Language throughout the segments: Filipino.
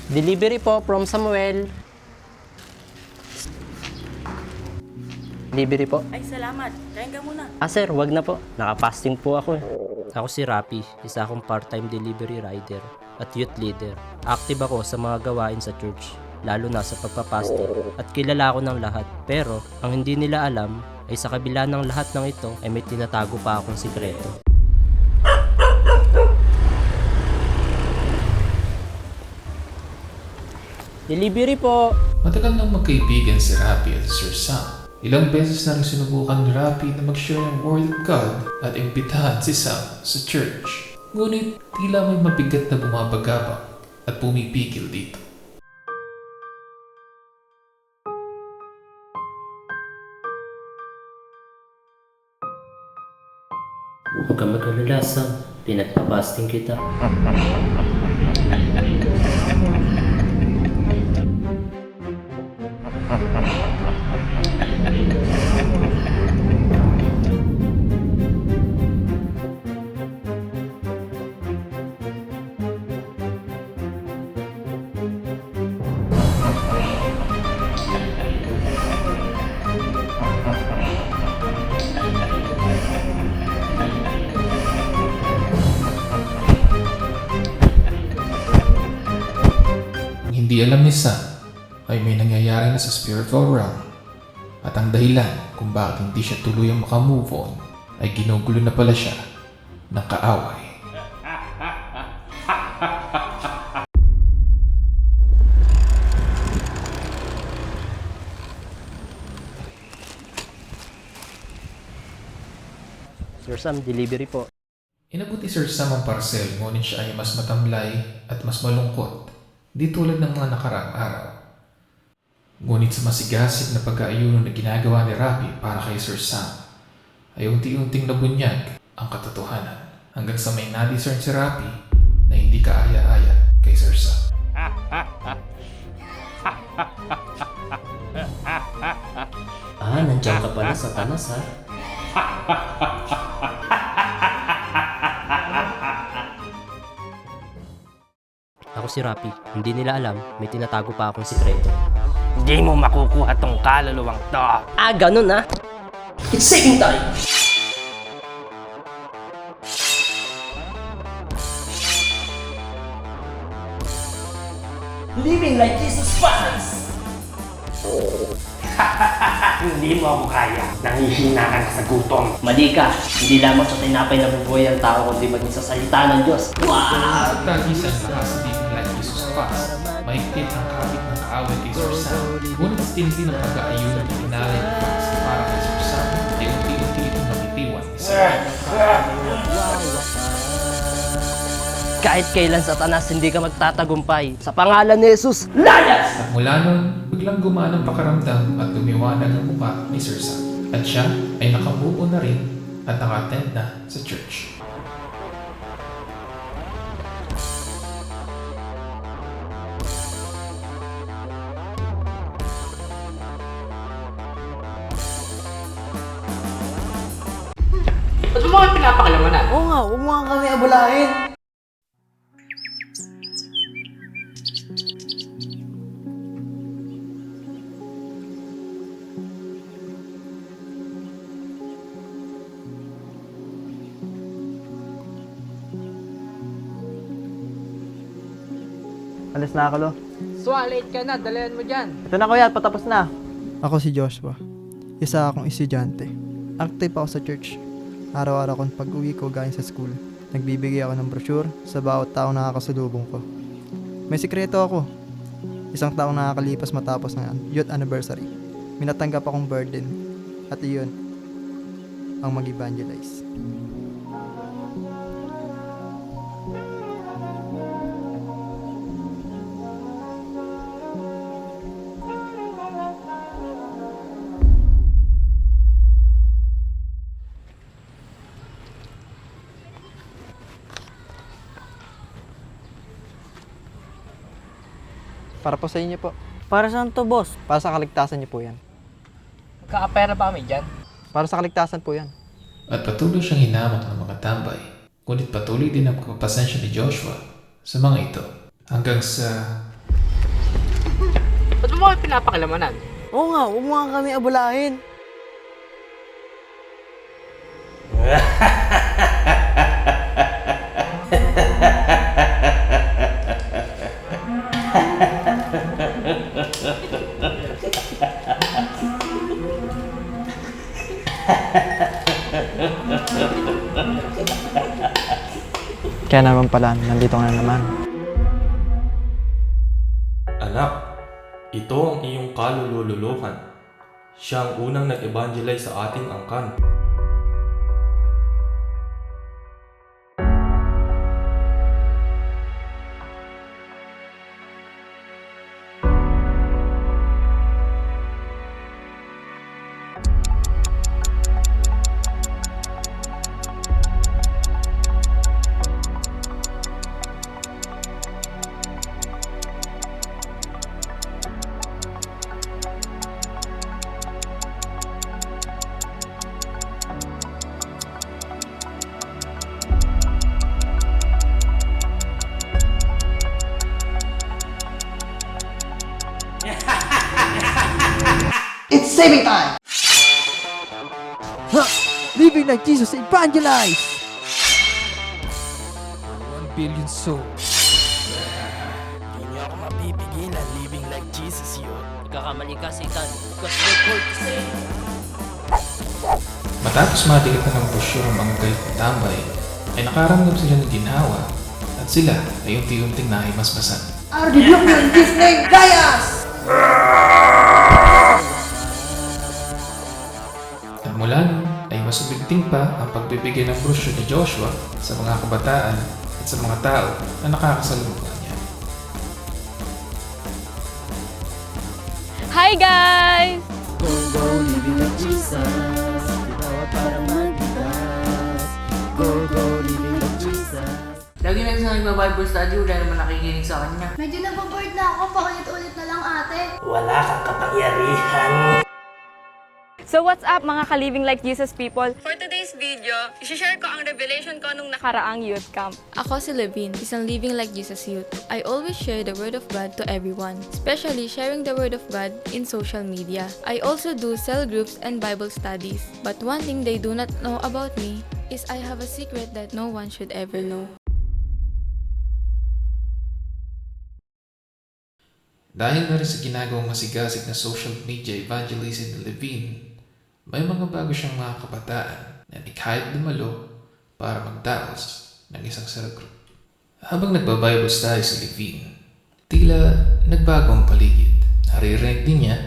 Delivery po from Samuel. Delivery po. Ay, salamat. Kain ka muna. Sir, wag na po. Nakapasting po ako eh. Ako si Rapi, isa akong part-time delivery rider at youth leader. Active ako sa mga gawain sa church, lalo na sa pagpapasting, at kilala ako ng lahat. Pero, ang hindi nila alam ay sa kabila ng lahat ng ito ay may tinatago pa akong sikreto. Delivery po! Matagal nang magkaibigan si Rapi at Sir Sam. Ilang beses na rin sinubukan ni Rapi na mag-share ng Word of God at imbitahan si Sam sa church. Ngunit tila may mabigat na bumabagabang at pumipigil dito. Huwag kang mag-alala, Sam. Pinagpapasting kita. Hindi alam ni Sam ay may nangyayari na sa spiritual realm at ang dahilan kung bakit hindi siya tuluyang makamove on ay ginugulo na pala siya ng kaaway. Sir Sam, delivery po. Inabot ni Sir Sam ang parcel ngunit siya ay mas matamlay at mas malungkot di tulad ng mga nakaraang araw. Ngunit sa masigasig na pag-aayuno na ginagawa ni Rapi para kay Sir Sam ay unti-unting nabunyag ang katotohanan hanggang sa may nadiscern si Rapi na hindi kaaya-aya kay Sir Sam. Nandiyan ka pala, Satanas ha? Ako si Rapi. Hindi nila alam, may tinatago pa akong sikreto. Hindi mo makukuha tong kaluluwang to. Ganun ha? It's saving time! Living like Jesus Christ! Hindi mo ako kaya. Nangihina ka na sa gutom. Mali ka! Hindi lamang sa tinapay na bubuhay ang tao, kundi maging sa salita ng Diyos. At tagisan na sa Living Like Jesus Christ, mahigpit ang kapit ng kaaway kay Sir Sam. Ngunit sa tindi ng pag-aayuno ng inalay ng Fox para kay Sir Sam ay unti-unti itong nakitiwan ni Sam. Kahit kailan, Satanas, hindi ka magtatagumpay. Sa pangalan ni Jesus, layas! At mula nun, biglang gumaan ang pakaramdam at lumiwanag ang mukha ni Sir Sam. At siya ay nakabuo na rin at naka-attend na sa church. Ba't mo mga pinapakalaman? Oo nga, huwag mo nga kami abulahin. Alis na ako, Lo. Late ka na, dalihan mo dyan. Ito na, kuya. Patapos na. Ako si Joshua. Isa akong estudyante. Active ako sa church. Araw-araw kung pag-uwi ko galing sa school, nagbibigay ako ng brochure sa bawat taong nakakasalubong ko. May sikreto ako. Isang taong nakakalipas matapos ng youth anniversary. Minatanggap akong burden. At iyon ang mag-evangelize. Para po sa inyo po. Para saan to, boss? Para sa kaligtasan niyo po yan. Magkakapera ba kami dyan? Para sa kaligtasan po yan. At patuloy siyang hinamak ng mga tambay. Ngunit patuloy din ang pagpapasensya ni Joshua sa mga ito. Hanggang sa Ba't mo kami pinapakilamanan? Oo nga, huwag mo nga kami abalahin. Kaya naman pala, nandito ka na naman. Anak, ito ang iyong kalululuhan. Siya ang unang nag-evangelize sa ating angkan. It's saving time! Ha! Living like Jesus, evangelize! 1 billion souls. Nagkakamali ka, Satan. Because we're called to say. Matapos madikit ng brochure ang mga galit na tambay, ay nakaramdam sila ng ginhawa at sila ay unti-unting nahimasmasan. Our development is named Gaius! At mula nun ay mas ubigting pa ang pagbibigay ng brochure ni Joshua sa mga kabataan at sa mga tao na nakakasalubong niya. Hi guys! Lagi na sa nagba-Bible study, wala naman nakikinig sa kanya. Medyo naboboard na ako, paulit-ulit na lang ate. Wala kang kapangyarihan. So what's up mga ka-Living Like Jesus people? For today's video, i-share ko ang revelation ko nung nakaraang youth camp. Ako si Levine, isang Living Like Jesus youth. I always share the Word of God to everyone, especially sharing the Word of God in social media. I also do cell groups and Bible studies. But one thing they do not know about me is I have a secret that no one should ever know. Dahil na rin sa ginagawang masigasig na social media evangelism ni Levine, may mga bago siyang mga kabataan na kahit dumalo para magdaos ng isang cell group. Habang nagba-Bible study si Levine, tila nagbago ang paligid. Naririnig din niya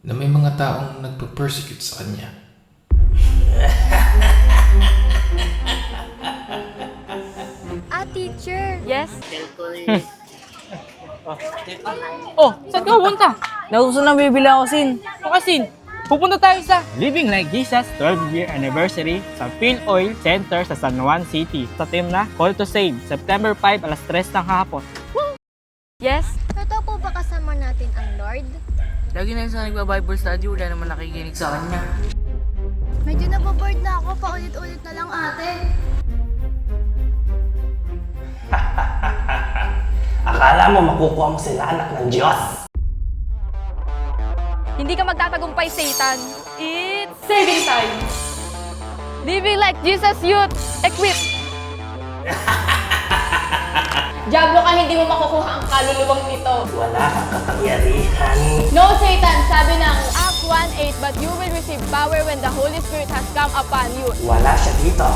na may mga taong nagpa-persecute sa kanya. Teacher! Yes? Oh, saan ka pupunta? Nauso na bibili ako, Sin. Kasi, pupunta tayo sa Living Like Jesus 12th year anniversary sa Phil Oil Center sa San Juan City sa team na Call to Save, September 5 alas 3 ng hapon. Yes? Totoo po ba kasama natin ang Lord? Lagi na sa nagba-Bible study, wala naman nakikinig sa kanya. Medyo naboboard na ako, paulit-ulit na lang ate. Akala mo makukuha mo sila anak ng Diyos? Hindi ka magtatagumpay, Satan. It's saving time! Living Like Jesus youth, equip! Diablo ka, hindi mo makukuha ang kaluluwang nito. Wala kang kapangyarihan. No, Satan! Sabi ng Acts 1:8, but you will receive power when the Holy Spirit has come upon you. Wala siya dito.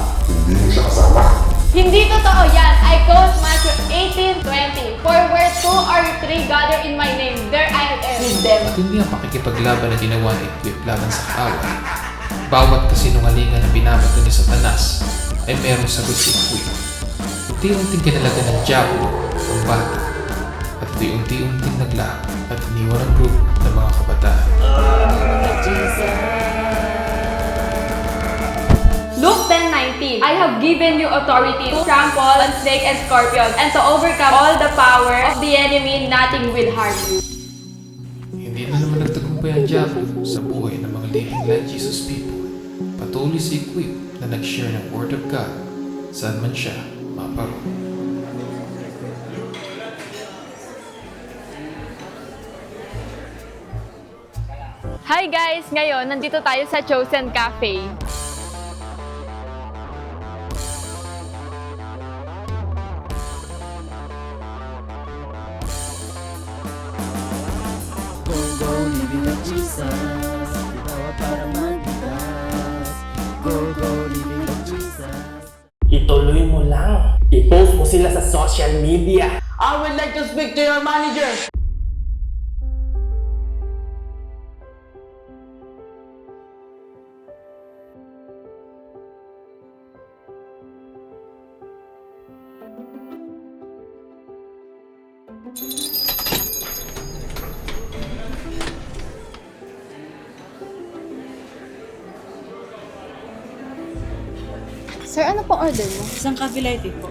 Hindi totoo yan. I quote Matthew 18:20. For where 2 or 3 gather in my name, there I am with them. At hindi ang pakikipaglaban na ginawa ni Equip laban sa kaaway. Bawat kasinungalingan na binabato ni Satanas ay merong sagot si Equip. Unti-unting kinalagan ng Diablo ang bata at unti-unting naglaho at iniwan ang group ng mga kabataan. Luke 10:19. I have given you authority to trample on snake and scorpion and to overcome all the power of the enemy. Nothing will harm you. Hindi na naman nagtagumpay ang Diablo sa buhay ng mga Living Like Jesus people. Patuloy si Equip na nag-share ng Word of God saan man siya maparoon. Hi guys! Ngayon, nandito tayo sa Chosen Cafe. Ituloy mo lang. I-post mo sila sa social media. I would like to speak to your manager. Sir, ano pong order mo? Isang coffee latte po.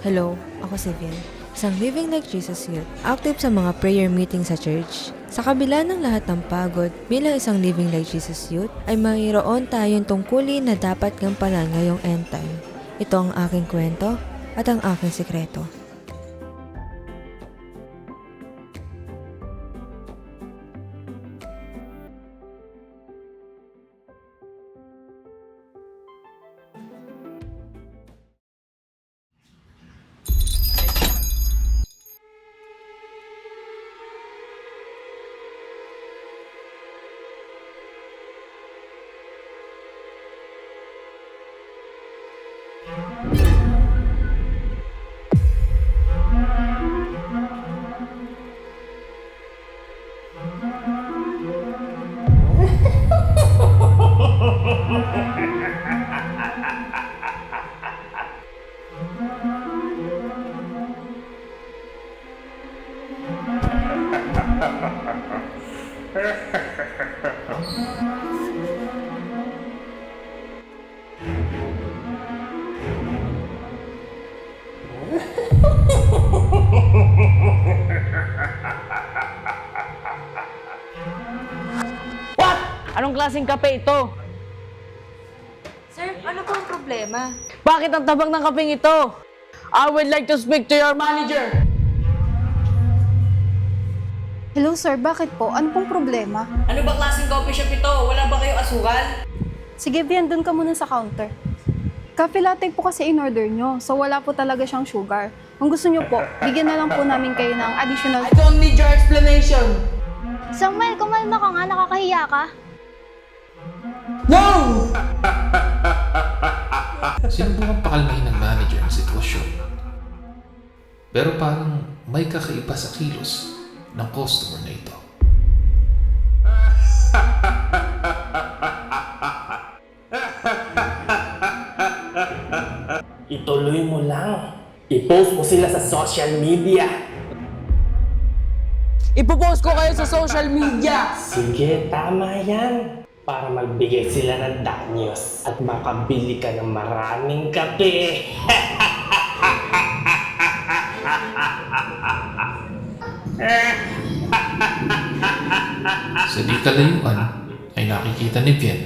Hello, ako si Vian. Isang Living Like Jesus Youth. Active sa mga prayer meeting sa church. Sa kabila ng lahat ng pagod, bilang isang Living Like Jesus Youth, ay mayroon tayong tungkulin na dapat gampanan ngayong end time. Ito ang aking kwento at ang aking sekreto. What? Anong klaseng kape ito? Sir, ano po ang problema? Bakit ang tabang ng kapeng ito? I would like to speak to your manager. Hello sir, bakit po? Ano pong problema? Ano ba klaseng coffee shop ito? Wala ba kayong asukal? Sige Vian, dun ka muna sa counter. Cafe latte po kasi in-order nyo, so wala po talaga siyang sugar. Kung gusto nyo po, bigyan na lang po namin kayo ng additional... I don't need your explanation. Samuel, kumalma ka nga, nakakahiya ka. No! Sinubukang pakalmahin ng manager ang sitwasyon. Pero parang may kakaiba sa kilos ng customer na ito. Ituloy mo lang. I-post mo sila sa social media. Ipopost ko kayo sa social media. Sige, tama yan. Para magbigay sila ng danyos at makabili ka ng maraming kape. Sa di kalayuan ay nakikita ni Vian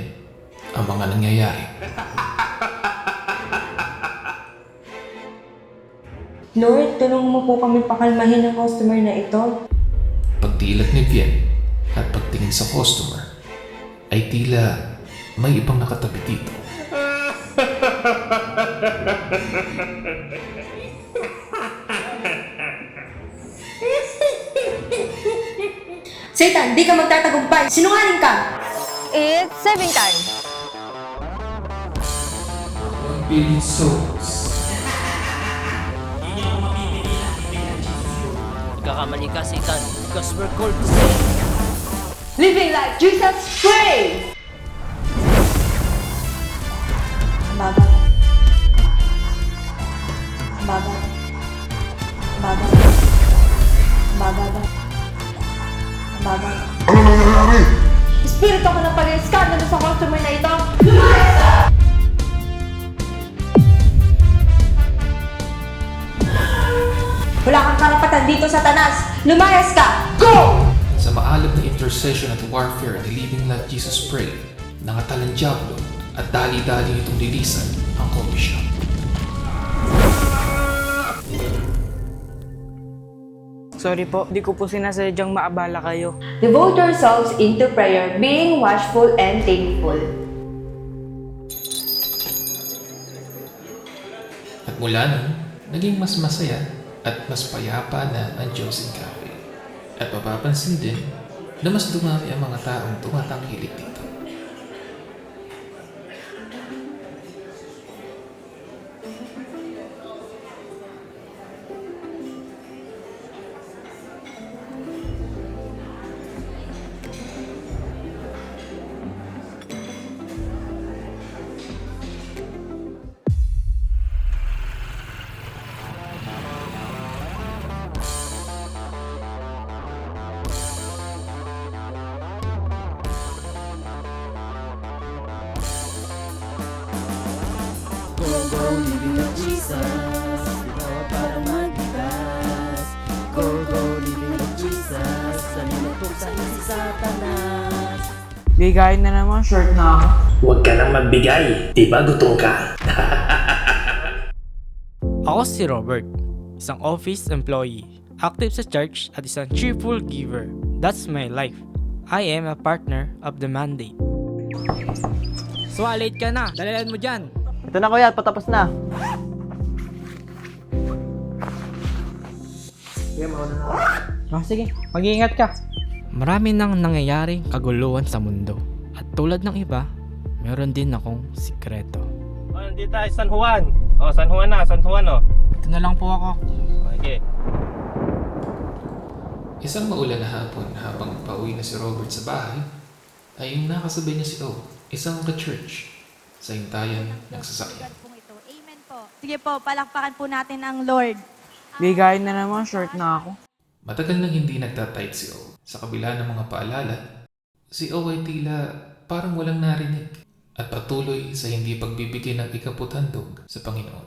ang mga nangyayari. Lord, tulungan mo po kami pakalmahin ng customer na ito. Pagdilat ni Vian at pagtingin sa customer ay tila may ibang nakatabi dito. Satan, di ka magtatagumpay! Sinungaling ka! It's 7 time! 1 billion souls. Nagkakamali ka, Satan, because we're called to save. Living like Jesus, pray! Bagal. Bagal. Bagal. Bagal. Bagal. Ano nangyayari? Espiritu ko ng pag-iskandalo sa customer na ito! Wala kang karapatan dito, Satanas! Lumayas ka! Go! Sa maalab na intercession at warfare ni Living Like Jesus Pray, nangatal ng Diablo at dali-dali itong lilisan ang coffee shop. Sorry po, di ko po sinasadyang maabala kayo. Devote yourselves into prayer, being watchful and thankful. At mula nun, naging mas masaya at mas payapa na ang Josin Cafe. At mapapansin din na mas dumami ang mga taong tumatangkilik dito. Go, living like Jesus. Ginawa para magbigkas. Go, living like Jesus. Sanilapok sa isi Satanas. Bigayin na naman, short na ako. Huwag ka nang magbigay. Di ba gutom ka? Ako si Robert, isang office employee, active sa church at isang cheerful giver. That's my life. I am a partner of the mandate. So, late ka na. Dalilan mo dyan. Ito na kuya, patapos na. Sige, mag-iingat ka. Marami nang nangyayaring kaguluhan sa mundo. At tulad ng iba, meron din akong sikreto. Nandito tayo, San Juan. San Juan na, San Juan Ito na lang po ako. Okay. Isang maulan na hapon habang pauwi na si Robert sa bahay, ay nakasabay niya si O, isang ka-church, sa hintayan ng sasakyan. Amen po. Sige po, palakpakan po natin ang Lord. Bigayin na naman, short na ako. Matagal nang hindi nagtatype si O. Sa kabila ng mga paalala, si O ay tila parang walang narinig at patuloy sa hindi pagbibigay ng ikaputhandog sa Panginoon.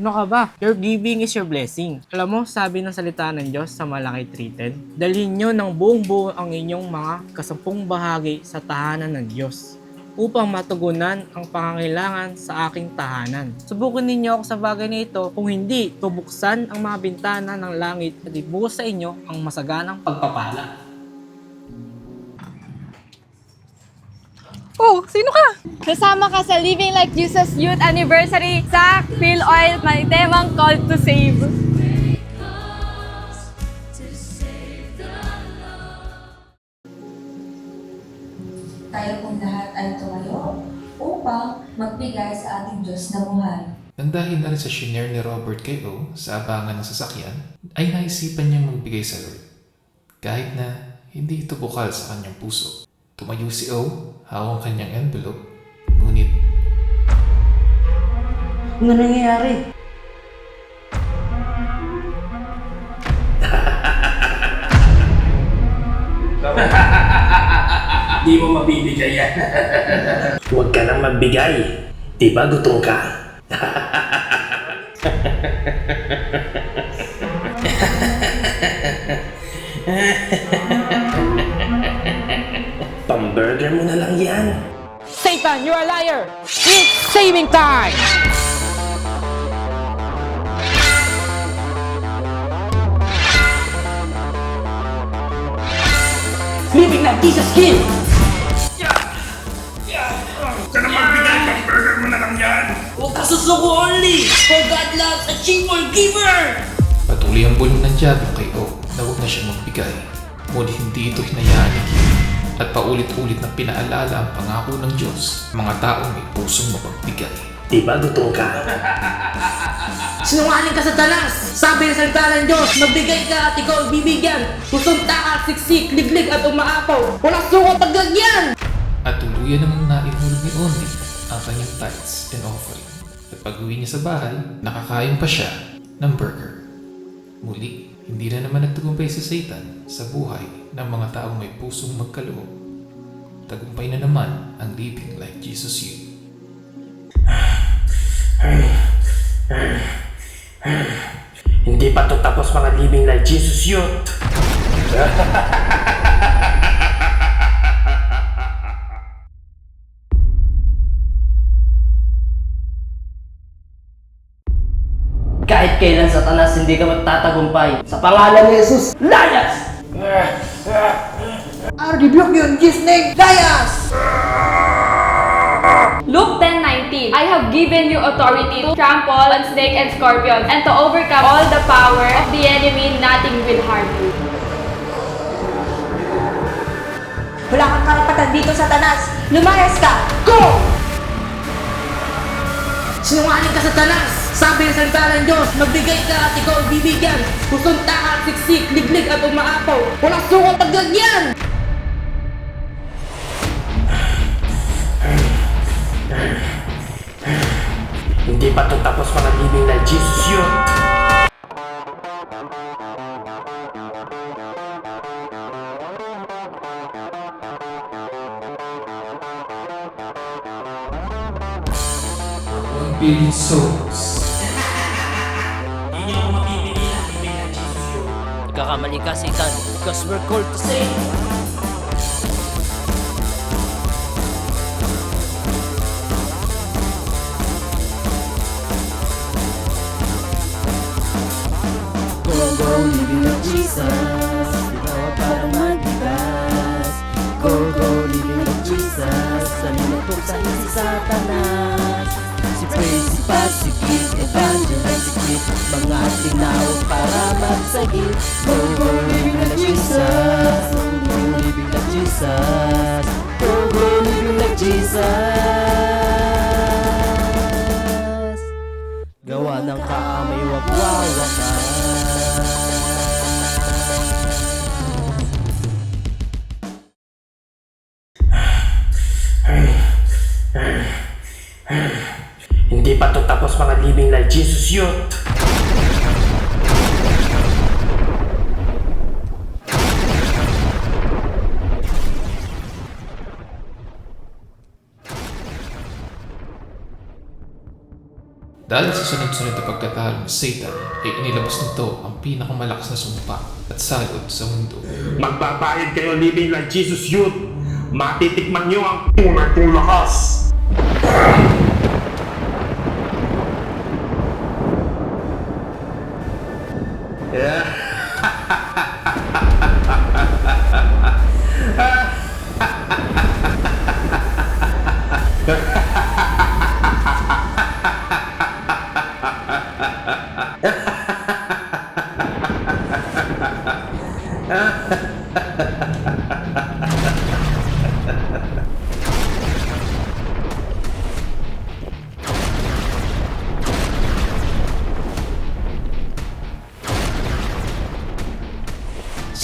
Ano ka ba? Your giving is your blessing. Alam mo, sabi ng salita ng Diyos sa Malaki 3:10, dalhin nyo ng buong buo ang inyong mga kasampung bahagi sa tahanan ng Diyos upang matugunan ang pangangailangan sa aking tahanan. Subukan ninyo ako sa bagay na ito, kung hindi, tubuksan ang mga bintana ng langit at ibuhos sa inyo ang masaganang pagpapala. Oh, sino ka? Kasama ka sa Living Like Jesus Youth Anniversary sa Phil Oil, may temang Call to Save. Tayo pong lahat ay tumayo upang magbigay sa ating Diyos na buhay. Nang dahil na rin sa shinare ni Robert kay O sa abangan ng sasakyan, ay naisipan niyang magbigay sa Lord. Kahit na hindi ito bukal sa kanyang puso. Tumayo si O, hawak ang kanyang envelope, ngunit Ano nangyayari? Di mo mabibigay yan. Huwag ka nang magbigay. Di ba gutom ka? Pamburger mo na lang yan. Satan, you're a liar! It's saving time! Living like Jesus King! Huwag ka na magbigay, pang-burger mo na lang yan. Huwag ka susuko only, for God loves a cheerful giver! patuloy ang bulong ng Diablo kay O na huwag na siya magbigay. Ngunit hindi ito hinayaan ni Kim at paulit-ulit na pinaalala ang pangako ng Diyos, mga taong may pusong mapagbigay. Di ba gutom ka? Sinungaling ka sa talas! Sabi ng salita ng Diyos, magbigay ka at ikaw bibigyan. Susunta ka, siksik, liglig at umaapaw. Walang suko paglagyan! At tuluyan namang naihulog ni Only ang kanyang tithes and offering. At pag-uwi niya sa bahay, nakakain pa siya ng burger. Muli, hindi na naman nagtagumpay si Satan sa buhay ng mga taong may pusong magkaloob. Tagumpay na naman ang Living Like Jesus Youth. Hindi pa to tapos mga Living Like Jesus Youth. Kahit kailan, Satanas, hindi ka magtatagumpay. Sa pangalan ni Jesus, layas! I rebuke you in Jesus' name, Layas! Luke 10:19. I have given you authority to trample on snake and scorpions and to overcome all the power of the enemy. Nothing will harm you. Wala kang karapatan dito, Satanas. Lumayas ka! Go! Sinungaling ka, Satanas! Sabi ng salita ng Diyos, magbigay ka at ikaw bibigyan. Kusunta ka, siksik, liglig at umaapaw. Walang suko paglagyan! Hindi pa ito tapos mga living like Jesus yun. Billion souls. Hindi niyo ako mapipigilan, living like Jesus yun. Nagkakamali ka, Satan, because we're called to save. Go, living like Jesus. Ikaw para magbibas. Go, living like Jesus. Salimutok sa si Satanas. Si Praise, si Pat, si Kid, Evangelize, si Kid. Mga tinawag para magsagil. Go, living like Jesus. Go, living like Jesus. Go, living like Jesus. Gawa ng kaamay, wag wawakan. Hindi pa ito tapos mga living like Jesus yun. Dahil sa sunod-sunod na pagkatalo ni Satan, ay inilabas nito ang pinakamalakas na sumpa at salot sa mundo. Magbabayad kayo living like Jesus yun. Matitikman nyo ang tunay kong lakas.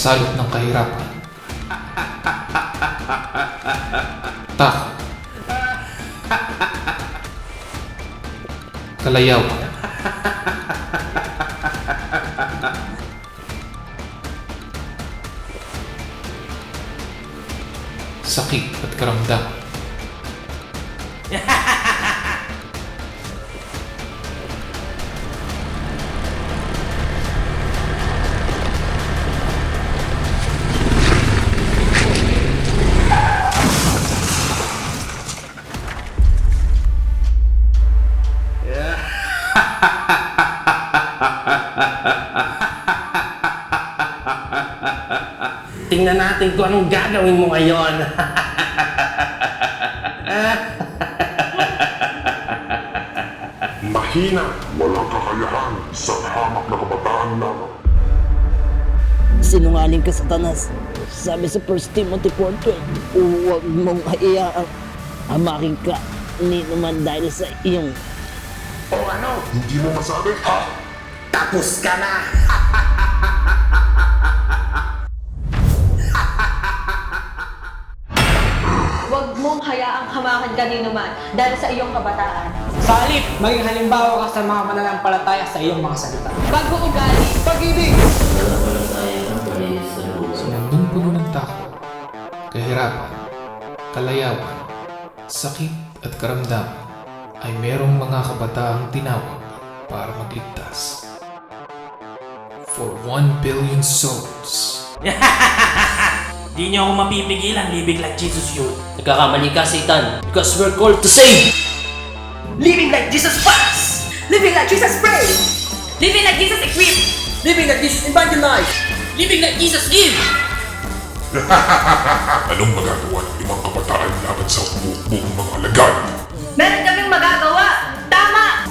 Salot ng kahirapan. Takot. Kalayawan. Sakit at karamdaman. Tingnan natin kung anong gagawin mo ngayon. Mahina, walang kakayahan sa hamak na kabataan lamang. Sinungaling ka, Satanas. Sabi sa 1 Timothy 4:12, huwag mong hayaang hamakin ka ni naman dahil sa iyong... O ano? Hindi mo masabi, ha? Tapos ka na! Huwag mong hayaang hamakan kanino man dahil sa iyong kabataan. Sa halip, maging halimbawa ka sa mga mananampalataya sa iyong mga salita. Pag-uugali, pag-ibig! Sa mundong puno ng takot, kahirapan, kalayawan, sakit at karamdaman, ay merong mga kabataang tinawag para magligtas. For 1 billion souls. Di niyo ako mapipigilan, living like Jesus yun. Nagkakamali ka, Satan, because we're called to save. Living like Jesus fast! Living like Jesus pray! Living like Jesus equipped! Living like Jesus evangelized! Living like Jesus give! Anong magagawa ng 5 kabataan laban sa buong mga alagad? Meron kaming magagawa! Tama!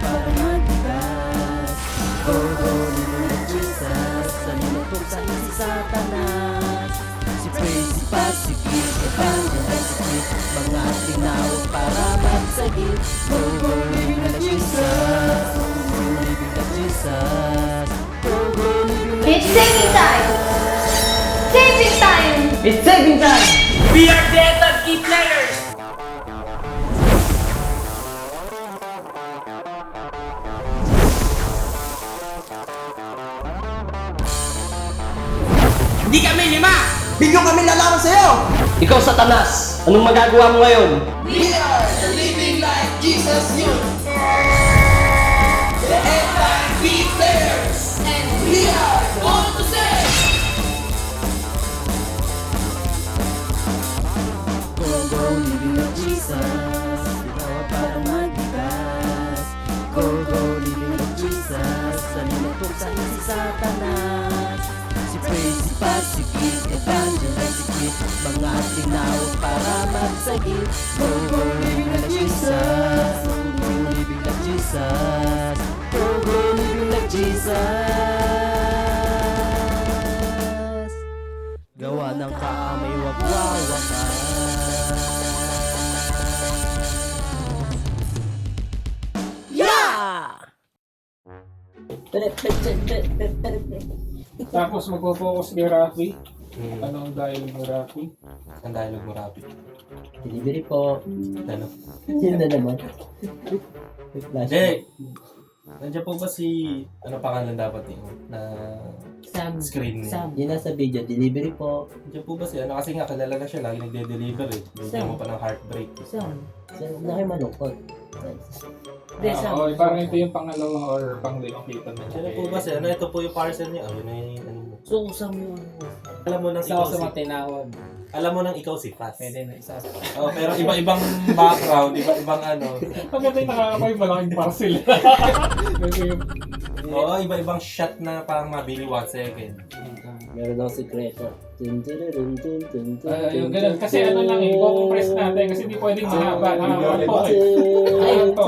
Para magbigay. Go, go, living like Jesus. Salimutok sa isi Satanas. Si Praise, si Pasigil, Evangelize, si Cliff. Mga tinawag para magsagil. Go, go, living like Jesus. Go, living like Jesus. Go, go, living like It's saving time! Saving time! It's saving time! We are the key players! Hindi kami 5! Bigyo kami lalaban sa'yo! Ikaw, Satanas, anong magagawa mo ngayon? We are the living like Jesus youth! The key players! And we are all to save! Go, go, living like Jesus. Ginawa para magbigay. Go, go, living like Jesus. Salimutok sa isi Satanas. Si Praise, si Pasigil, Evangelize, si Cliff. Mga tinawag para magsagil. Go, go, living like Jesus. Go, go, living like Jesus. Go, go, living like Jesus. Gawa ng kaamay, wag wawakas. Yeah! Tapos magpo-focus kay Rafi. Anong dialogue mo, Rafi? Ang dialogue mo, Rapi. Delivery po. Ano? Yun na naman. Hindi! Nandiyan po ba si... Ano pangalan dapat niyo? Na... Sam. Screen niya? Yun nasa video. Delivery po. Nandiyan po ba si... Ano kasi nga, kilala na siya. Lagi nagde-deliver eh. Bigyan mo pa ng heartbreak. Sam. Nakimalungkot. Oo, parang ito yung pangalawang or pang-limang kita na. Siya na po ba siya? Ano, ito po yung parcel niya. Yun na yung... Ano mo. So, usam mo. Alam mo nang Isa ikaw ako sa si... mga tinawag. Alam mo nang ikaw si Paz. Pwede na isa. Oh, pero iba-ibang background, iba-ibang ano. Pagkatay nakakakoy, malaking parcel. Oo, iba-ibang shot na parang mabili 1 second. Meron akong sekreto. Yung ganun. Kasi ano lang eh, compress natin kasi hindi pwedeng mahaba. Nakakakoy. Ayun to.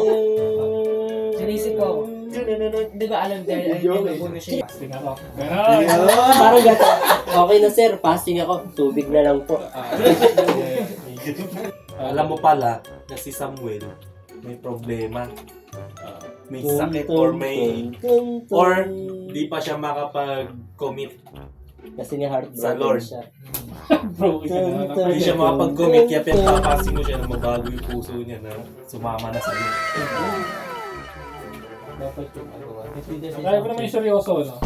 Sinisip ko. Di ba alam dahil ay nabuno siya. Fasting ako. Parang gato. Okay na sir, fasting ako. Tubig na lang po. Alam mo pala na si Samuel may problema. May sakit or may... Or di pa siya makapag-commit kasi nga heartbroken sa Lord. siya. Hindi siya makapag-commit kaya pinapapasing mo siya na mabago yung puso niya na sumama na sa iyo. Dapat yung ano. Kaya ko naman yung seryoso, no?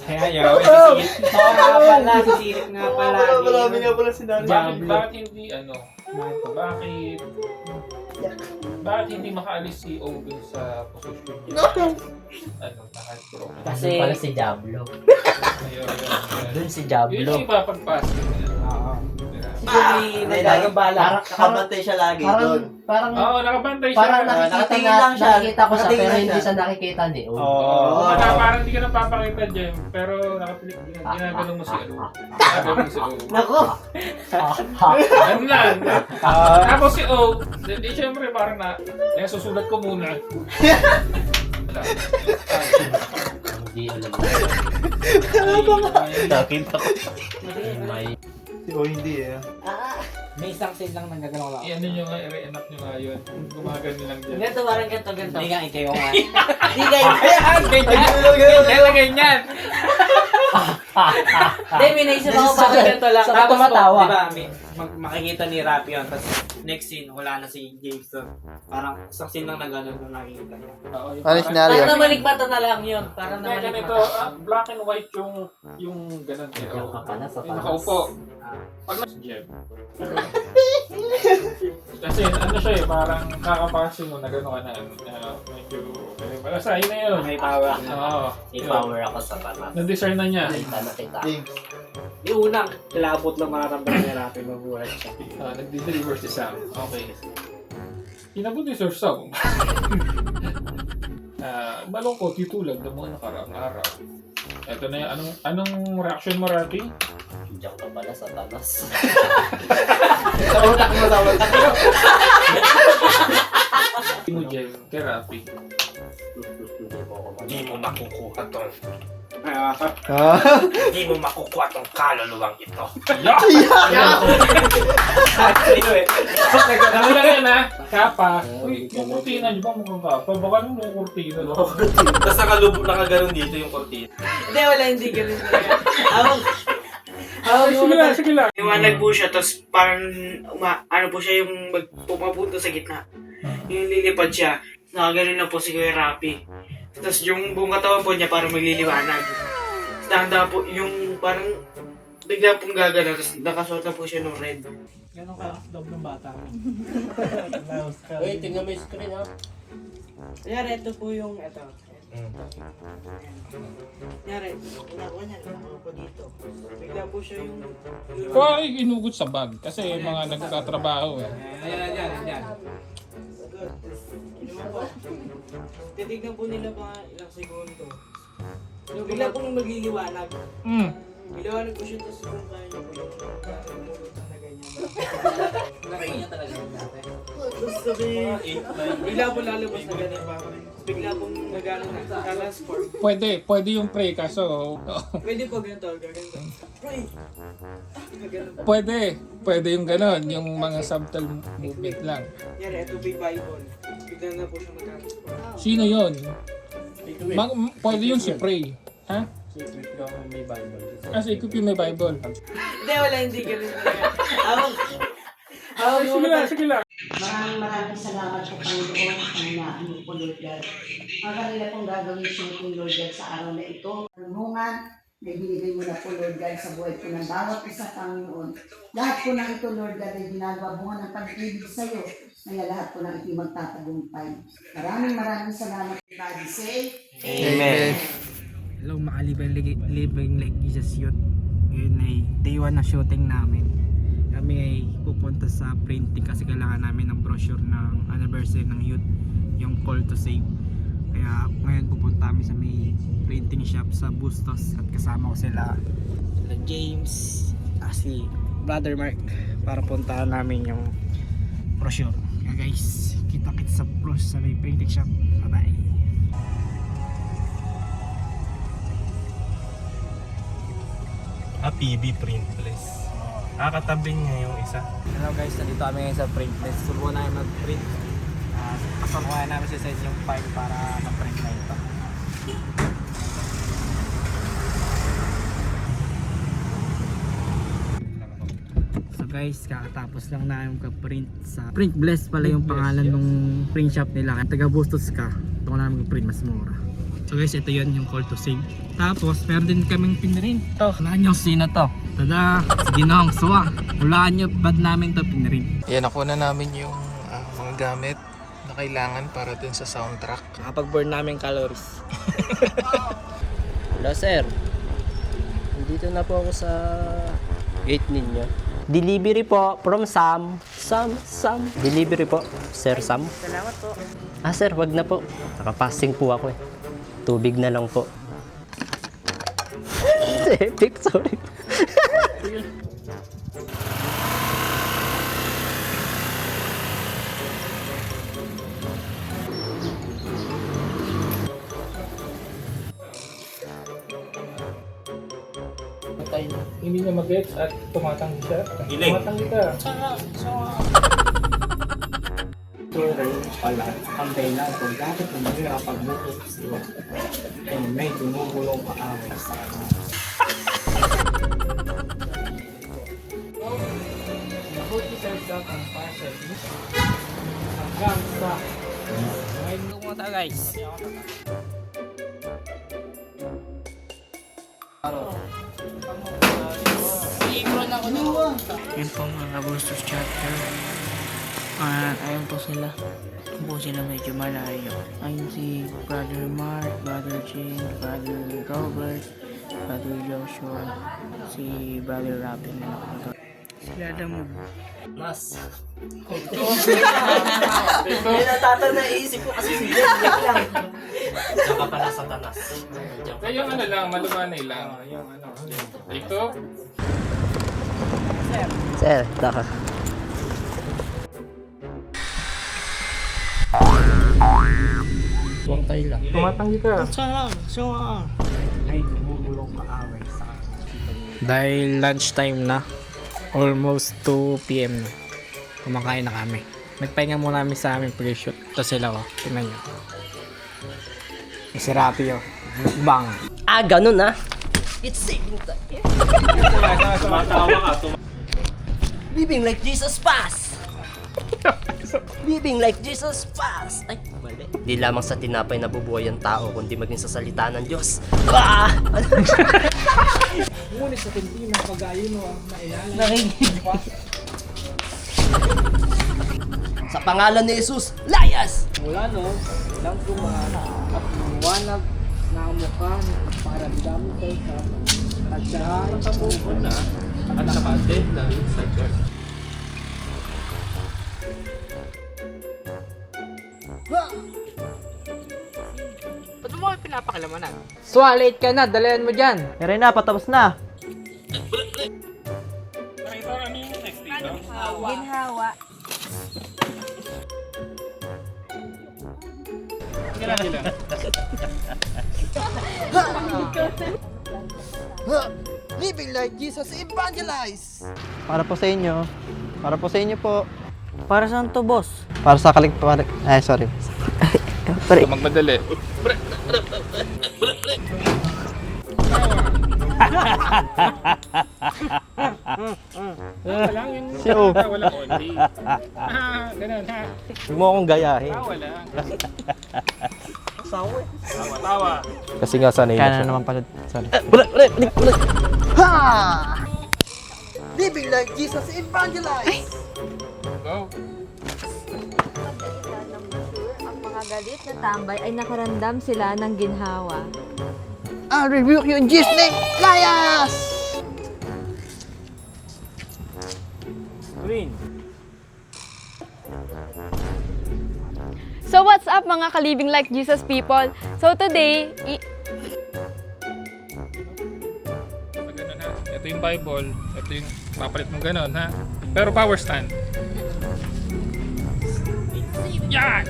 Kaya yaw, sisilip. Oo nga pala, sisilip nga pala. Marami nga pala sinari. Bakit hindi ano? Bakit hindi makaalis si O dun sa posisyon niya? Ano, na-heartbroken? Kasi pala si Diablo. Ayun. Dun si Diablo. Yun yung ipapag-fasting niya. May nagabala. Nakabantay siya lagi doon. Oo, nakabantay siya. Parang nakikita ko siya pero hindi siya nakikita ni O. Parang hindi ka napapakita dyan, pero ginaganon mo si O. Ginaganon mo si O. Nako! Ano lang. Tapos si O, di syempre parang susulat ko muna. Hindi alam. Nakita ko. Si O hindi eh. May isang scene lang nang gagalaw lang. Ano nyo nga, i-re-enact nyo nga yun. Gumagano lang dyan. Ganito, parang ganito. Hindi nga, ikaw nga. Hindi ganyan. Ganyan. Ganyan. Hindi, may naisip ako bakit ganito lang. Saka Tapos tumatawa. diba, makikita ni Rapi yun. Tapos next scene, wala na si Jameson. Parang isang scene lang na gano'n na nakikita niya. Ano yung scenario? Parang namaligmata na lang yun. Parang Kaya ganito, namaligmata. black and white yung ganun. Yung kapanas sa Yung panas. nakaupo. Pag Jeff. Kasi ano siya eh, parang kakapasin mo na gano'n ka na medyo... Basta yun na yun. May power. Oo. May power ako sa panas. Na-discern na niya. Nakita. Di unang, kilabot lang mararamdaman ni Rapi mabuhay siya. Nag-deliver si Sam. Okay. Kinabot ni Sir Sam. malungkot itulad ng mga nakaraang araw. Ito na yung, anong reaction mo, Rapi? Diyak na pala sa tanas. Sa utak mo, sa utak mo. Hindi mo dyan, kay Rapi. Hindi mo makukuha tong... Hindi mo makukuha tong kaluluwang ito. Dami lang yan, ha? Kapa. Uy, yung kurtina, di ba mukhang kapa? Baka nung yung kurtina, no? Tapos nakaganon dito yung kortina. Hindi, wala, hindi ganun. Sige lang. Liwanag po siya, tapos parang, ano po siya yung pumapunta sa gitna. Yung lilipad siya, nakaganon lang po si Kuya Rapi. Tapos yung buong katawan po niya parang magliliwanag. Tanda po, yung parang bigla pong gagana, tapos nakasuot na po siya ng red. Ganon ka loob ng bata. Wait, tingnan mo yung screen, ha? Kunyari, ito po yung, ito. Kunyari, ginagawa niya, nakakuha po dito. Bigla po siya yung... Ay, inugot sa bag. Kasi mga nagtatrabaho, eh. Ayan. Titignan po nila pa ilang segundo. So, bigla pong magliliwanag. Liwanag po siya, tapos kung kaya niyo po yung umulot na ganyan. Nakaya niya talaga yung dati. Tapos sabi, bigla po lalabas na ganyan pa. Bigla pong nagano na, transform. Pwede yung pray, kaso... Pwede po ganito, gaganto. Pray! Gaganto. Pwede yung ganon, yung mga subtle movement lang. Yan, ito big Bible. Bigla na po siya mag-transform. Sino yun? Pwede yung si pray. Ha? Secret ko kung may Bible. Kasi ikup yung may Bible. Hindi, wala, hindi ganun. Sige lang. Maraming salamat po Panginoon ang inaano po Lord God. Ang kanila pong gagawin shooting Lord God sa araw na ito. Tulungan na ibinigay mo na po Lord God sa buhay po ng bawat isa Panginoon. Lahat po ng ito Lord God ay ginagawa bunga ng pag-ibig sa iyo. Kaya lahat po ng ito magtatagumpay. Maraming salamat. Everybody say Amen. Hello mga living like Jesus Youth. Ngayon ay day 1 na shooting namin. Kami ay pupunta sa printing kasi kailangan namin ng brochure ng anniversary ng youth, yung call to save. Kaya ngayon pupunta kami sa may printing shop sa Bustos at kasama ko sila James, si Brother Mark para puntahan namin yung brochure. Kaya guys, kita-kits sa may printing shop. Bye bye. PB Printless. Katabi niya yung isa. Hello guys, nandito kami ngayon sa Printless. Subukan namin mag-print. Kasalukuyan namin si Seth yung file para mag-print na ito. So guys, kakatapos lang namin mag-print sa Print Bless pala yung pangalan ng print shop nila. Taga Bustos ka, ito ko namin mag-print mas mura. So guys, ito yun yung call to save. Tapos, meron din kaming pinarin. Ito, hulaan nyo sino to. Tada! Sige na ang suwa. Hulaan nyo, bad namin to pinarin. Yan, nakuha na namin yung mga gamit na kailangan para dun sa soundtrack. Nakapag-burn namin calories. Hello, sir. Nandito na po ako sa gate ninyo. Delivery po from Sam. Sam. Delivery po, Sir Sam. Salamat po. Sir, wag na po. Nakapasting po ako eh. Tubig na lang po. Epic, sorry. Hindi niya mag-gets at tumatanggi siya. Giling. Tumatanggi ka. Pala, ang kailangan kung bakit hindi nakapag-bukod sila. And may tumugulong kaaway sa Mabuti serve ang parcel. Hanggang sa may lumata guys. Yun po mga Bustos chapter. Ayun po sila. Ayun po sila medyo malayo. Ayun si Brother Mark, Brother Jane, Brother Robert, Brother Joshua, si Brother Rapin. Sila mo. Mas. May natata na isip ko kasi si Jane lang. Diyan ka pala sa tanas. Yung ano lang, malumanay lang. Yung ano. Ito. Sir, daka. Tuwantay lang. Tumatanggi ka. Ay, bumulong kaaway sa dahil lunchtime na, almost 2 p.m. na, kumakain na kami. Nagpahinga muna kami sa aming pre-shoot. Ito sila ko, tingnan nyo. Si Rapi oh. Bang. Ah, ganun ah. It's saving time. Living like Jesus Pass! Living like Jesus Pass! Ay, mali. Di lamang sa tinapay nabubuhay ang tao, kundi maging sa salita ng Diyos. Ah! Ngunit sa hindi ng pag-ayon mo ang nailala. Nakikinig. Sa pangalan ni Jesus, layas! Mula no, lang kumana at luwanag na ang mukha ng paramdam ko sa tadyahan sa buko na At naka-attend na rin sa church. Ba't mo kayo pinapakilamanan? Swalate ka na, dalayan mo dyan. Meron na, patapos na. Ginhawa. Living like Jesus, evangelize! Para po sa inyo. Para po sa inyo po. Para saan to, boss? Para sa Ay, sorry. Sorry. Magmadali. Wala yun. Si O. Wala only. Ganun ha. Huwag mo akong gayahin. Wala. Sawa eh. Tawa. Kasi nga sanay na siya. Kaya naman pala. Sorry. Ulit. Ha! Living like Jesus, evangelize! Go. Ang mga galit na tambay ay nakaramdam sila ng ginhawa. I'll rebuke you in Jesus' name! Layas! Green. So what's up mga ka-Living Like Jesus people? So today, Ganun ha. Ito yung Bible. Ito yung papalit mong ganun ha. Pero power stand. Yan!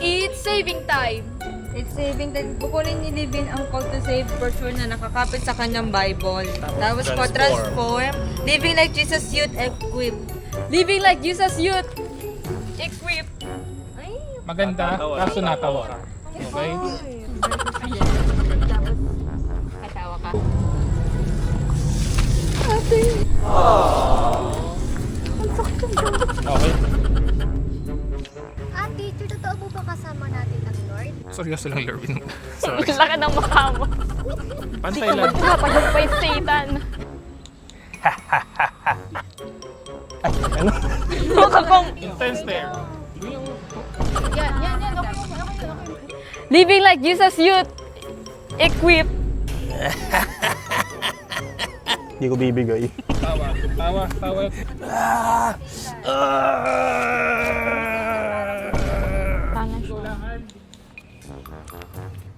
it's saving time! It's saving time. Kukunin ni Livin ang call to save portion na nakakapit sa kanyang Bible. Tapos po, transform. Living like Jesus Youth Equip. Living Like Jesus Youth Equip! Maganda. Kaso natawa. Okay? Katawa ka. Okay. Teacher, totoo po ba kasama natin ang Lord? Seryoso lang, Lerwin. Sorry. Laki ng mukha mo. Pantay lang. Napagpapay Satan. Mukha kong... Intense there. Yan. Okay. Living Like Jesus Youth Equip. Hindi ko bibigay. Tawa.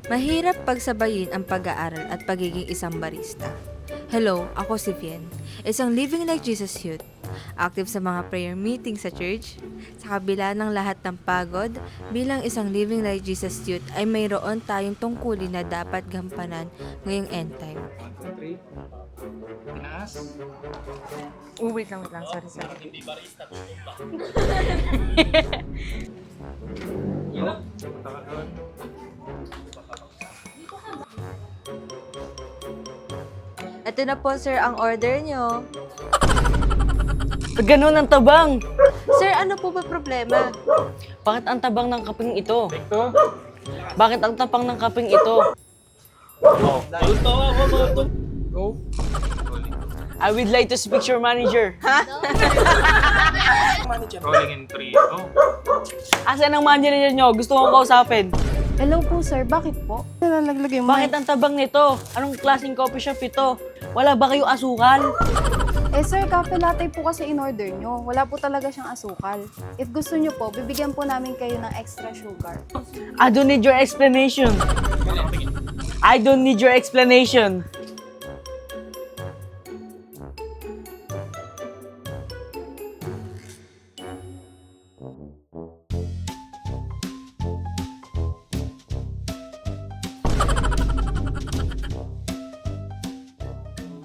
Mahirap pagsabayin ang pag-aaral at pagiging isang barista. Hello, ako si Vien, isang Living Like Jesus Youth. Active sa mga prayer meeting sa church. Sa kabila ng lahat ng pagod, bilang isang Living Like Jesus Youth ay mayroon tayong tungkulin na dapat gampanan ngayong end time. Wait lang. Sorry. Ito na po, sir, ang order nyo. Ganun ang tabang! Sir, ano po ba problema? Bakit ang tabang ng kaping ito? Ito? Bakit ang tapang ng kaping ito? Go. I would like to speak to your manager. Rolling in 3. Go. Asan ang manager nyo? Gusto kong kausapin. Hello po sir, bakit po? Nalalaglag yung Bakit ang tabang nito? Anong klaseng coffee shop ito? Wala ba kayong asukal? Sir, cafe latte po kasi in-order nyo. Wala po talaga siyang asukal. If gusto nyo po, bibigyan po namin kayo ng extra sugar. I don't need your explanation. I don't need your explanation.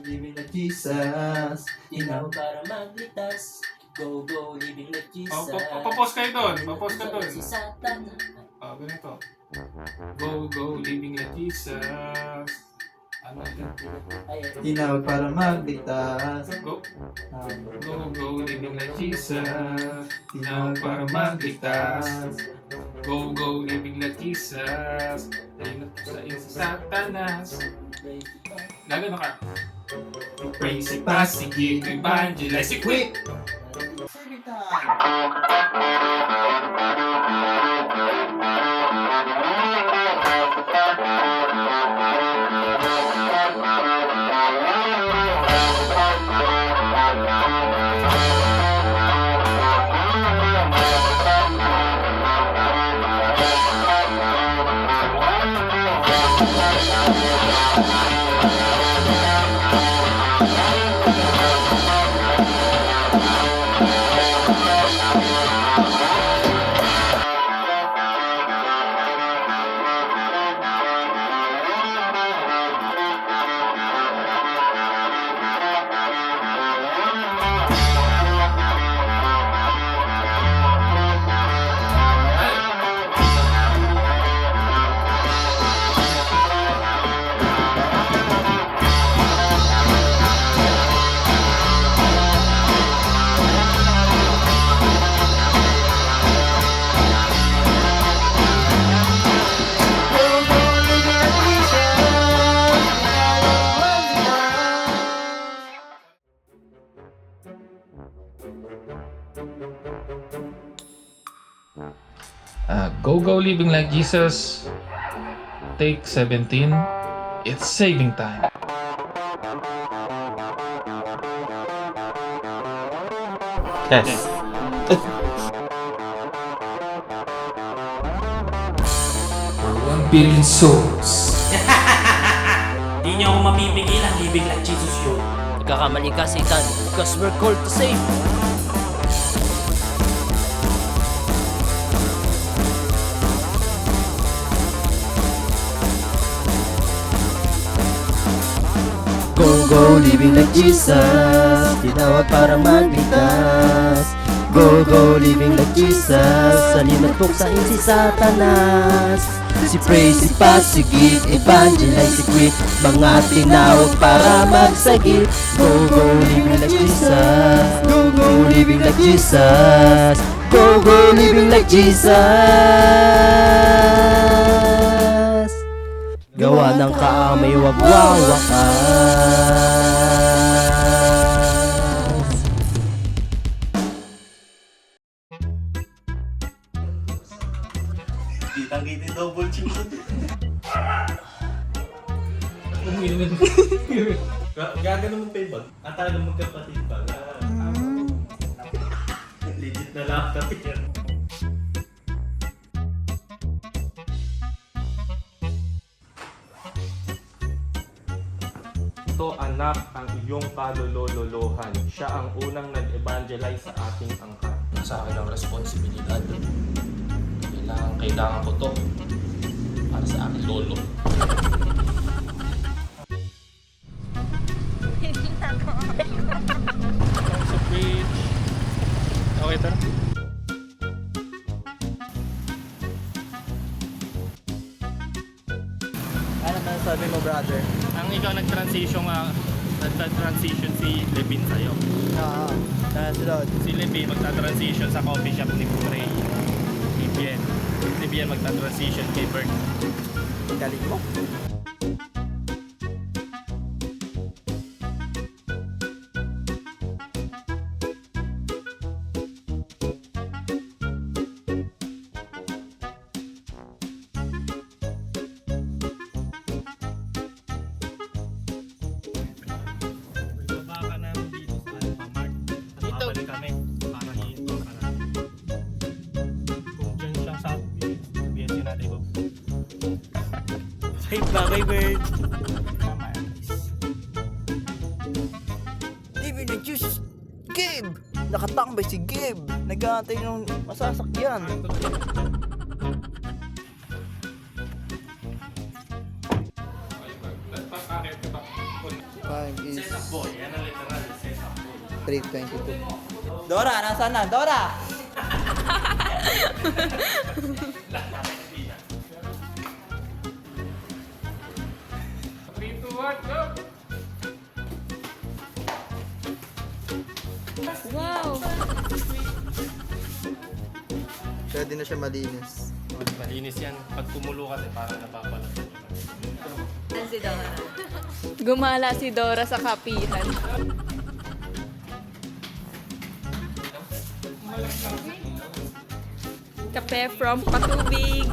Living like Jesus, ikaw para magligtas. Go, go, living like Jesus. Papost kayo doon. Papost ka doon. Si Satan. Ganito. Go, go, living like Jesus. Ano yun? Tinawag para magligtas. Go. Go, go, living like Jesus. Tinawag para magligtas. Go, go, living like Jesus. Ayun sa Satanas. Lagano ka. Praise si Pasi, give evangelize, equip! Go, go, living like Jesus. Take 17. It's saving time. Yes. 1 billion souls. Di niyo ako mapipigilan, living like Jesus yun. Nagkakamali ka, Satan, because we're called to save. Go, go, living like Jesus. Tinawag para magligtas. Go, go, living like Jesus. Salinat buksain si Satanas. Si praise, si Pasi, give, evangelize, equip. Mga tinawag para magsagip. Go, go, living like Jesus. Go, go, living like Jesus. Go, go, living like Jesus. Gawa ng kaamay, wag wawakas. Kitang-kita double chin. Gagano mo pa yung bag? Talagang magkapatid ba? Legit na lang kapit yan. Ito anak ang iyong kalololohan. Siya ang unang nag-evangelize sa ating angkan. Sa akin ang responsibilidad. Kailangan ko to para sa aking lolo. Sa bridge. Okay, tara. Ano ba sabi mo, brother? Ang ikaw nag-transition si Levin sa'yo. Sunod. Si Levin magta-transition sa coffee shop ni Purey. Libyan magta-transition kay Bert. Galing mo. Bye-bye, bird. Living the juice! Gabe! Nakatambay si Gabe! Nag-aantay ng masasakyan. Time is Setup boy. Yan ang literal. Setup boy. 3:22. Dora, nasaan na? Dora! Three, two, one, go! Wow! Pwede na siya malinis. Malinis yan. Pag kumulo kasi parang napapalat. Si Dora. Gumala si Dora sa kapihan. Kape from Patubig.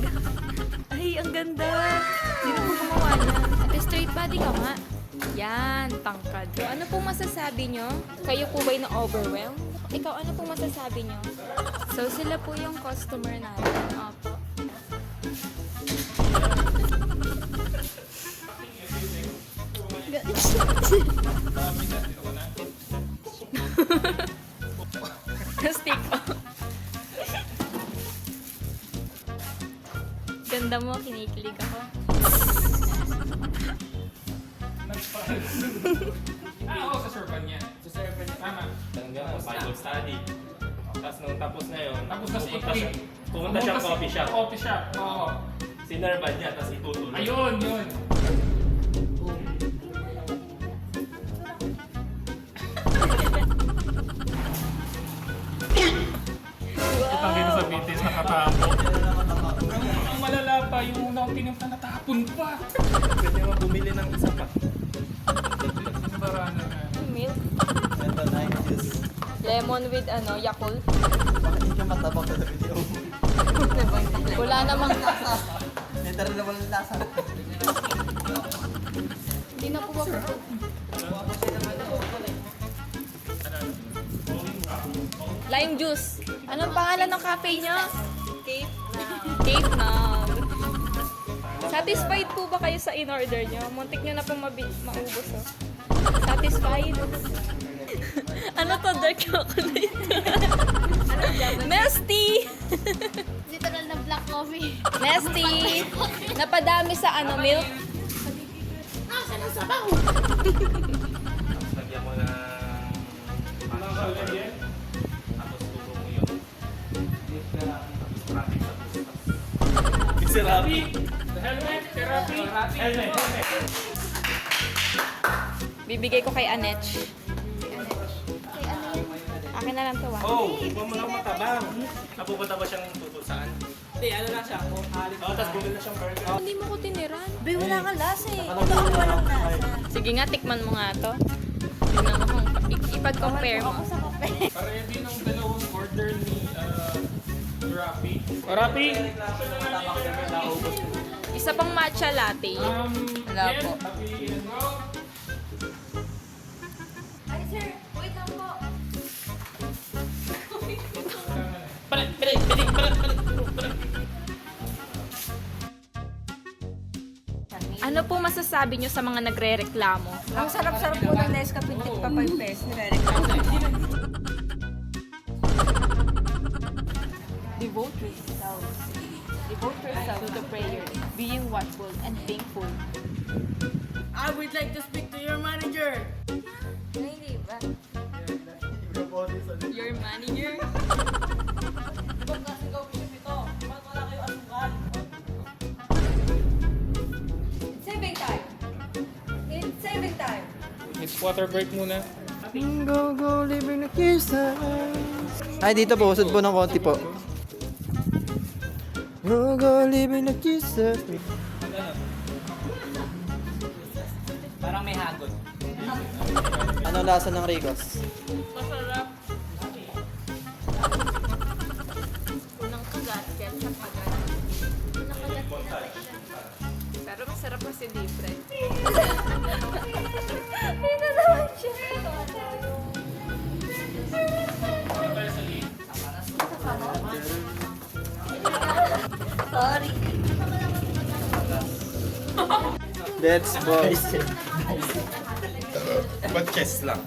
Ay, ang ganda. Sino po gumawa niyan? Ate, straight body ka nga. Yan, tangkad. So, ano pong masasabi nyo? Kayo po ba'y na-overwhelm? Ikaw, ano pong masasabi nyo? So, sila po yung customer natin. Opo. Stick off. Ganda mo, kinikilig ako. Oo, sa servan niya. Sa servan niya. Tama. Hanggang Bible study. Tapos nung tapos na yun, Tapos na si pumunta siya coffee shop. Coffee shop, oo. Sinervan niya, tapos itutuloy. Ayun, yun. Kita dito sa BTS nakatapo. Ang malala pa, yung una kong pinunta natapon pa. Pwede mo bumili ng isa pa. Barana nga. Milk. Ito na yung juice. Lemon with Yakult. Bakit hindi ka matabang sa video? Wala namang Literal na walang lasa. Hindi na po ako. Lime juice. Anong pangalan ng cafe nyo? Cape Now. Cape Now. Satisfied po ba kayo sa in-order nyo? Muntik nyo na pong maubos. Oh. Satisfied? Ano to? Dark chocolate. Nesty! Literal na black coffee. Nesty! Napadami sa milk. Nasaan ang sabaw? Lagyan mo ng tapos turo mo yun. Sirabi. Helmet, therapy. Helmet. Bibigay ko kay Anech. Akin na lang to, Oh, huwag mo lang matabang. Napupunta ba siyang tutusan? Hindi, ano lang siya. Tapos bumili na siyang burger. Hindi mo ko tiniran. Be, wala kang lasa eh. Ito ang walang lasa. Sige nga, tikman mo nga to. Tignan mo kung ipag-compare mo. Ready ng dalawang order ni Rappi. Rappi! Isa pang matcha latte. Wala po. Ay, sir. Wait lang po. Ano po masasabi nyo sa mga nagre-reklamo? Ang sarap-sarap po ng Nescafe Tit pa 5 pesos. Nire-reklamo. Devote yourself. Devote yourself to prayer, being watchful and thankful. I would like to speak to your manager. Hindi ba? Your manager? Saving time. It's saving time. It's water break muna. Go, living the kisses. Ay, dito po. Usod po ng konti po. Go, living the kisses. Parang may hagod. Ano lasa ng Ricos? Masarap. Unang kagat, ketchup agad. Unang kagat, pero masarap kasi libre. Dito naman siya. Sorry. Let's go. Ba't chess lang?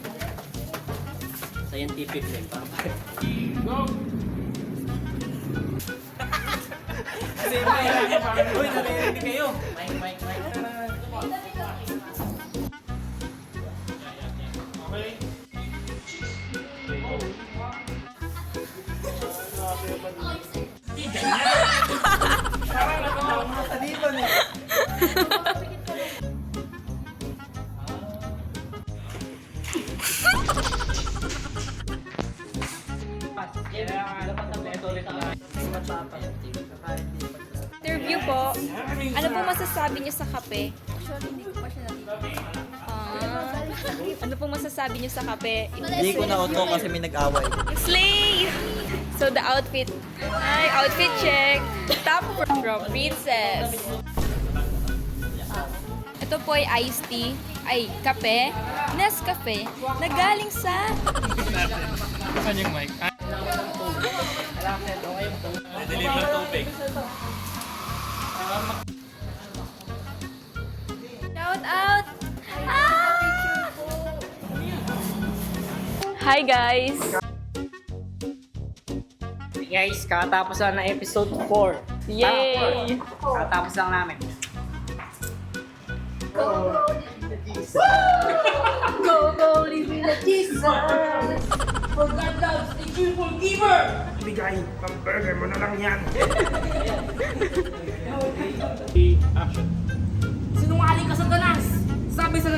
Scientific name. Uy, naririnig kayo. Interview po. Ano po masasabi niyo sa kape? Ano po masasabi niyo sa kape? Hindi ko na-auto kasi may nag-away. Slay! So the outfit. Ay, outfit check. Top from Princess. Ito po ay iced tea. Ay, kape. Nescafe. Na galing sa... Saan yung mic? Deliver tubig. Shout out! Hi guys! Guys, kakatapos lang ng episode 4. Yay! Kakatapos lang namin. Go, go, living like Jesus. For God loves a cheerful giver. Bigay, pang-burger mo na lang yan. Action. Sinungaling ka sa tanas. Sabi sa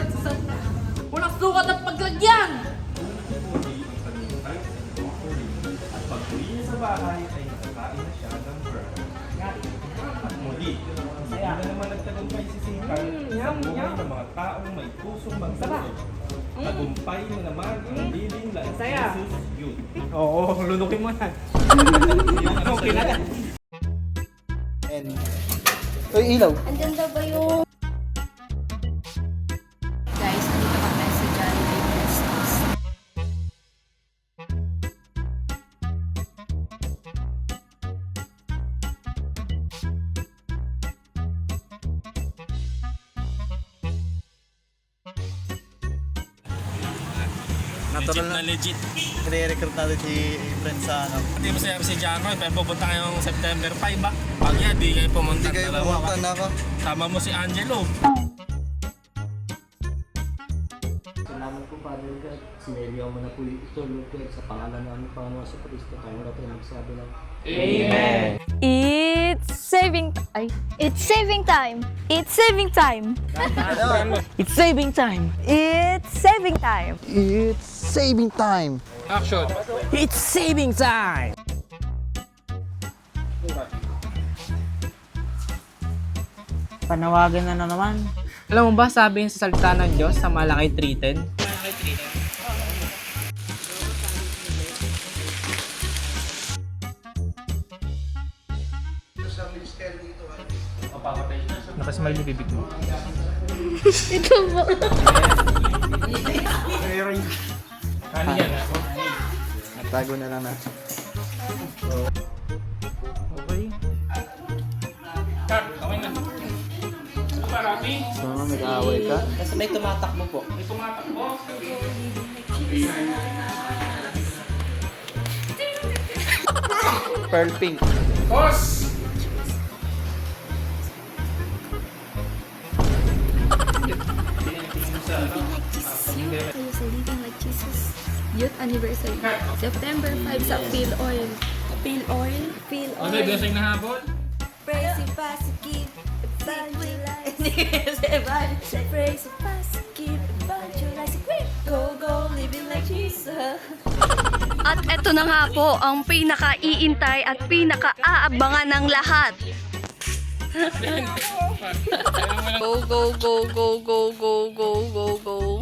walang sukat at paglagyan. At pag-uwi niya sa bahay ay kakain na siya ng burger. At muli, hindi na naman nagtagumpay si Satan sa buhay ng mga taong may pusong magsunod. Tagumpay na naman ang living like Jesus Youth. Oo, lunukin mo na. Okay na. Uy, ilaw. Andyan daw ba yung... Guys, nandito kami sa Jollibee Prestige. Natural na legit. Re-recruit natin si friend sa ano. Hindi mo si Jano, pero pupunta kayong September 5 ba? Pag yan, di kayo pumunta. Hindi kayo pumunta na ako. Sama mo si Angelo. Salamat po, Father God. Sineliyaw mo na po ito, Lord God, sa pangalan ng aming Panginoon sa Kristo. Tayo na tayo magsabi ng Amen! It's saving... Ay. It's saving time! It's saving time! It's saving time. It's saving time! It's saving time. Action. It's saving time. Panawagan na naman. Alam mo ba, sabi sa salita ng Diyos sa Malakay 3:10? Nakasmile yung bibig mo. Ito po. Ano yan? Tago na lang natin. Okay. Cut, okay na. Marami. So, nag-aaway ka? Kasi may tumatakbo po. May tumatakbo. Pearl pink. Boss! Living like Jesus. Youth anniversary. September 5 sa Peel Oil. Peel Oil? Peel Ano yung blessing na habol? Praise and prosecute. Evangelize. Praise and prosecute. Evangelize. Go, go, living like Jesus. At eto na nga po ang pinaka-iintay at pinaka-aabangan ng lahat. Go, go, go, go, go, go, go, go, go.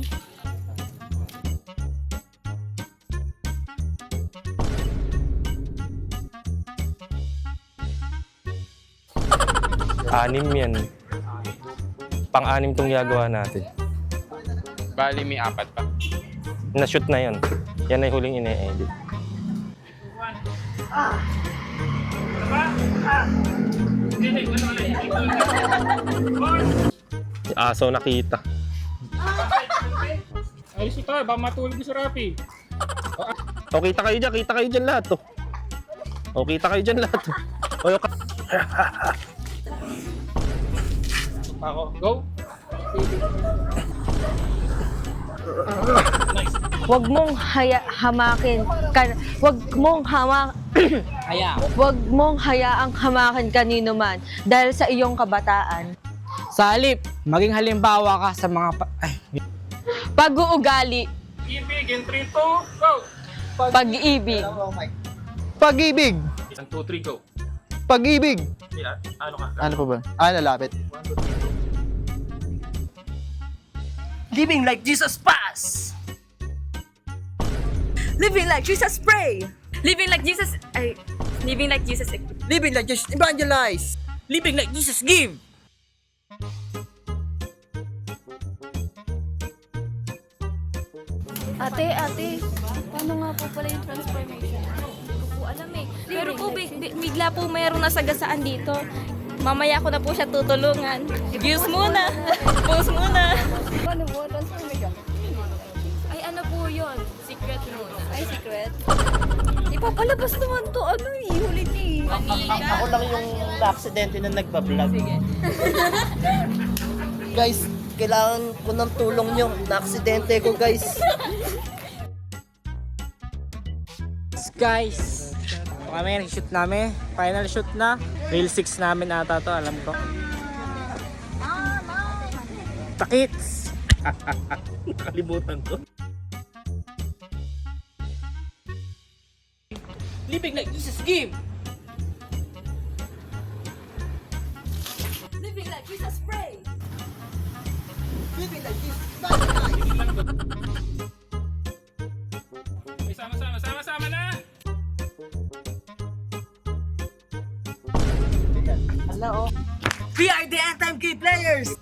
Anim yan. Pang-anim tong gagawa natin. Bali, may 4 pa. Na-shoot na yon. Yan ay huling ine-edit. Aso nakita. Ayos ito, baka matulog si Rapi. O, kita kayo dyan lahat, oh. O, kita kayo dyan lahat, oh. O, Ako, go. Huwag mong hamakin. Huwag mong Huwag mong hayaang hamakin kanino man dahil sa iyong kabataan. Sa halip, maging halimbawa ka sa mga Pag-uugali, Ibig, in 3, 2, go! pag-ibig, Pag-ibig! 1, 2, 3, go. Pag-ibig! Ano ka? Ano pa ba? Lalapit. Living like Jesus pass! Living like Jesus pray! Living like Jesus... living like Jesus... Living like Jesus evangelize! living like Jesus give. Ate, paano nga po pala yung transformation? Hindi ko po alam eh. Pero po, bigla po mayroong nasagasaan dito. Mamaya ko na po siya tutulungan. Views muna. Post muna. Paano po? Transformation? Ay, ano po yun? Secret muna. Ay, secret? Ipapalabas naman to. Ano eh? Huli ni. Ako lang yung na-aksidente na nagbablog. Guys, kailangan ko ng tulong nyo. Na-aksidente ko, guys. Guys, kami shoot namin. Final shoot na. Reel 6 namin ata to, alam ko. Takits! Nakalimutan ko. Living like Jesus give. Living like Jesus pray! Living like Jesus Sama-sama na! Hello. We are the End-Time Key Players!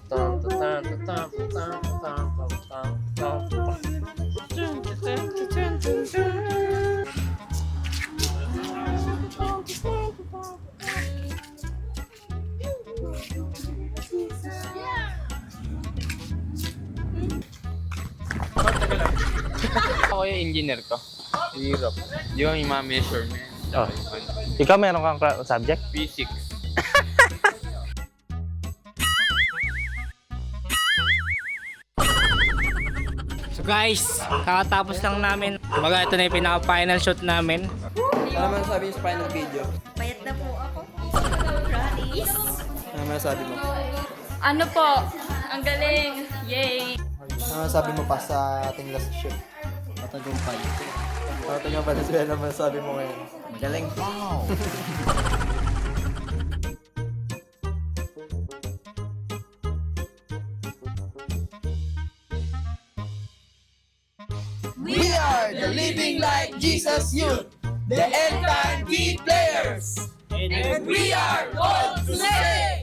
Ako yung engineer ko. Hirap. Yung ima-measurement. Oh. Ikaw meron kang subject? Physics. So guys, kakatapos lang namin. Kumbaga ito na yung pinaka-final shot namin. Ano man sabi sa final video? Payat na po ako. Promise. Ano man sabi mo? Ano po? Ang galing. Yay. Ano man sabi mo pa sa ating last shoot? Matagumpay. Matagumpay na sila naman sabi mo ngayon. Magaling. Wow. We are the Living Like Jesus Youth, the End-Time Key Players! And we are called to say,